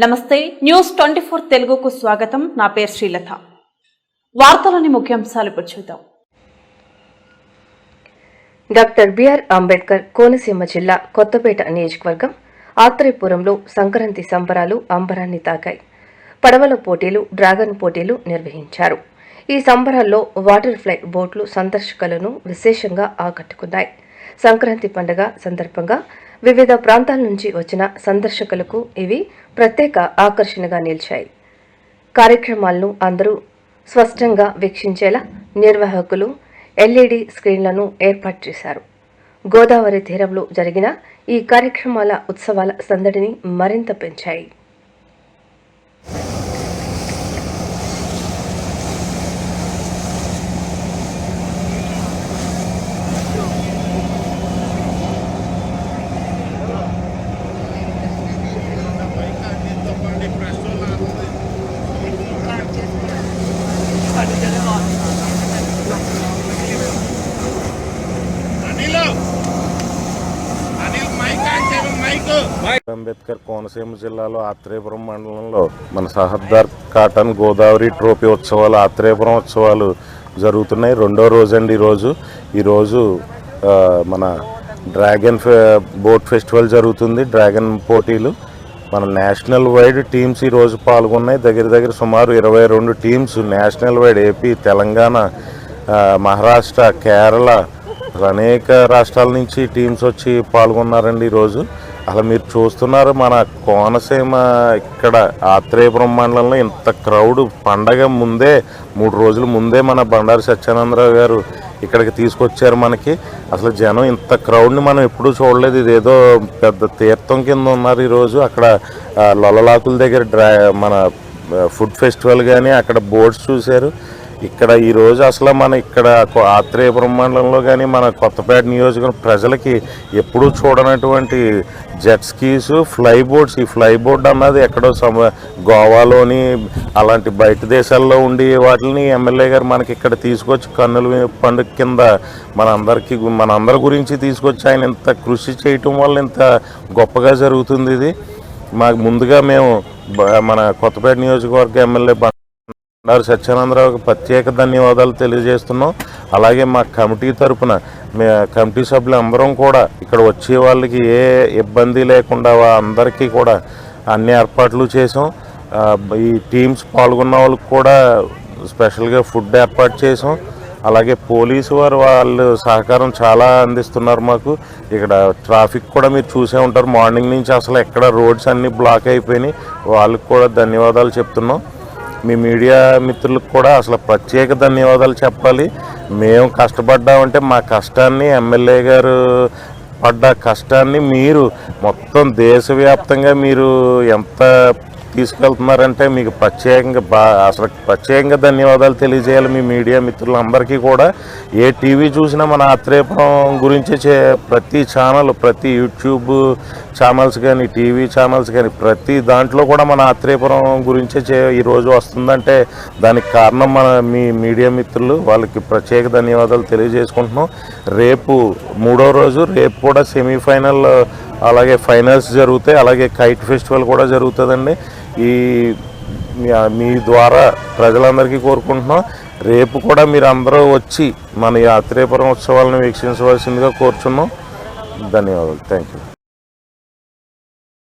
నమస్తే న్యూస్ 24 తెలుగుకు స్వాగతం. నా పేరు శ్రీలత. వార్తలోని ముఖ్యాంశాలు చూద్దాం. డాక్టర్ బిఆర్ అంబేద్కర్ కోనసీమ జిల్లా కొత్తపేట నియోజకవర్గం ఆత్రేయపురంలో సంక్రాంతి సంబరాలు అంబరాన్ని తాకాయి. పడవల పోటీలు, డ్రాగన్ పోటీలు నిర్వహించారు. ఈ సంబరాల్లో వాటర్ ఫ్లై బోట్లు సందర్శకులను విశేషంగా ఆకట్టుకున్నాయి. సంక్రాంతి పండుగ సందర్భంగా వివిధ ప్రాంతాల నుంచి వచ్చిన సందర్శకులకు ఇవి ప్రత్యేక ఆకర్షణగా నిలిచాయి. కార్యక్రమాలను అందరూ స్పష్టంగా వీక్షించేలా నిర్వాహకులు ఎల్ఈడి స్క్రీన్లను ఏర్పాటు చేశారు. గోదావరి తీరంలో జరిగిన ఈ కార్యక్రమాల ఉత్సవాల సందడిని మరింత పెంచాయి. అంబేద్కర్ కోనసీమ జిల్లాలో ఆత్రేయపురం మండలంలో మన సహద్దార్ కాటన్ గోదావరి ట్రోఫీ ఉత్సవాలు, ఆత్రేయపురం ఉత్సవాలు జరుగుతున్నాయి. రెండో రోజు అండి ఈరోజు మన డ్రాగన్ బోట్ ఫెస్టివల్ జరుగుతుంది. డ్రాగన్ పోటీలు మన నేషనల్ వైడ్ టీమ్స్ ఈరోజు పాల్గొన్నాయి. దగ్గర సుమారు 22 teams national wide, AP, Telangana, Maharashtra, Kerala, అనేక రాష్ట్రాల నుంచి టీమ్స్ వచ్చి పాల్గొన్నారండి ఈరోజు. అలా మీరు చూస్తున్నారు మన కోనసీమ ఇక్కడ ఆత్రేయపురం మండలంలో ఇంత క్రౌడ్. పండగ ముందే 3 రోజుల ముందే మన బండారు సత్యానందరావు గారు ఇక్కడికి తీసుకొచ్చారు. మనకి అసలు జనం ఇంత క్రౌడ్ని మనం ఎప్పుడూ చూడలేదు. ఇదేదో పెద్ద తీర్థం కింద ఉన్నారు ఈరోజు. అక్కడ లొల్లలాకుల దగ్గర మన ఫుడ్ ఫెస్టివల్ కానీ అక్కడ బోర్డ్స్ చూశారు. ఇక్కడ ఈరోజు అసలు మన ఇక్కడ ఆత్రేయపురం మండలంలో కానీ మన కొత్తపేట నియోజకవర్గం ప్రజలకి ఎప్పుడూ చూడనటువంటి జెట్ స్కీస్, ఫ్లై బోర్డ్స్. ఈ ఫ్లై బోర్డ్ అన్నది ఎక్కడో గోవాలోని అలాంటి బయట దేశాల్లో ఉండి వాటిని ఎమ్మెల్యే గారు మనకి ఇక్కడ తీసుకొచ్చి కన్నుల పండుగ కింద మనందరి గురించి తీసుకొచ్చి ఆయన ఇంత కృషి చేయటం వల్ల ఇంత గొప్పగా జరుగుతుంది. ఇది మాకు ముందుగా మేము మన కొత్తపేట నియోజకవర్గ ఎమ్మెల్యే బండారు సత్యానందరావుకి ప్రత్యేక ధన్యవాదాలు తెలియజేస్తున్నాం. అలాగే మా కమిటీ తరఫున కమిటీ సభ్యులు అందరం కూడా ఇక్కడ వచ్చే వాళ్ళకి ఏ ఇబ్బంది లేకుండా అందరికీ కూడా అన్ని ఏర్పాట్లు చేసాం. ఈ టీమ్స్ పాల్గొన్న వాళ్ళకి కూడా స్పెషల్గా ఫుడ్ ఏర్పాటు చేసాం. అలాగే పోలీసు వారు వాళ్ళు సహకారం చాలా అందిస్తున్నారు మాకు. ఇక్కడ ట్రాఫిక్ కూడా మీరు చూసే ఉంటారు. మార్నింగ్ నుంచి అసలు ఎక్కడ రోడ్స్ అన్నీ బ్లాక్ అయిపోయినాయి. వాళ్ళకి కూడా ధన్యవాదాలు చెప్తున్నాం. మీ మీడియా మిత్రులకు కూడా అసలు ప్రత్యేక ధన్యవాదాలు చెప్పాలి. మేము కష్టపడ్డామంటే మా కష్టాన్ని, ఎమ్మెల్యే గారు పడ్డ కష్టాన్ని మీరు మొత్తం దేశవ్యాప్తంగా మీరు ఎంత తీసుకెళ్తున్నారంటే మీకు ప్రత్యేకంగా ధన్యవాదాలు తెలియజేయాలి. మీ మీడియా మిత్రులందరికీ కూడా ఏ టీవీ చూసినా మన ఆత్రేయపురం గురించి ప్రతి ఛానల్, ప్రతి యూట్యూబ్ ఛానల్స్ కానీ, టీవీ ఛానల్స్ కానీ ప్రతి దాంట్లో కూడా మన ఆత్రేయపురం గురించే ఈరోజు వస్తుందంటే దానికి కారణం మీ మీడియా మిత్రులు. వాళ్ళకి ప్రత్యేక ధన్యవాదాలు తెలియజేసుకుంటున్నాం. రేపు 3వ రోజు, రేపు కూడా సెమీఫైనల్ అలాగే ఫైనల్స్ జరుగుతాయి. అలాగే కైట్ ఫెస్టివల్ కూడా జరుగుతుందండి. మీ ద్వారా ప్రజలందరికీ కోరుకుంటున్నాం. రేపు కూడా మీరు అందరూ వచ్చి మన ఆత్రేయపురం ఉత్సవాలను వీక్షించవలసిందిగా కోరుచున్నాం. ధన్యవాదాలు. Thank you.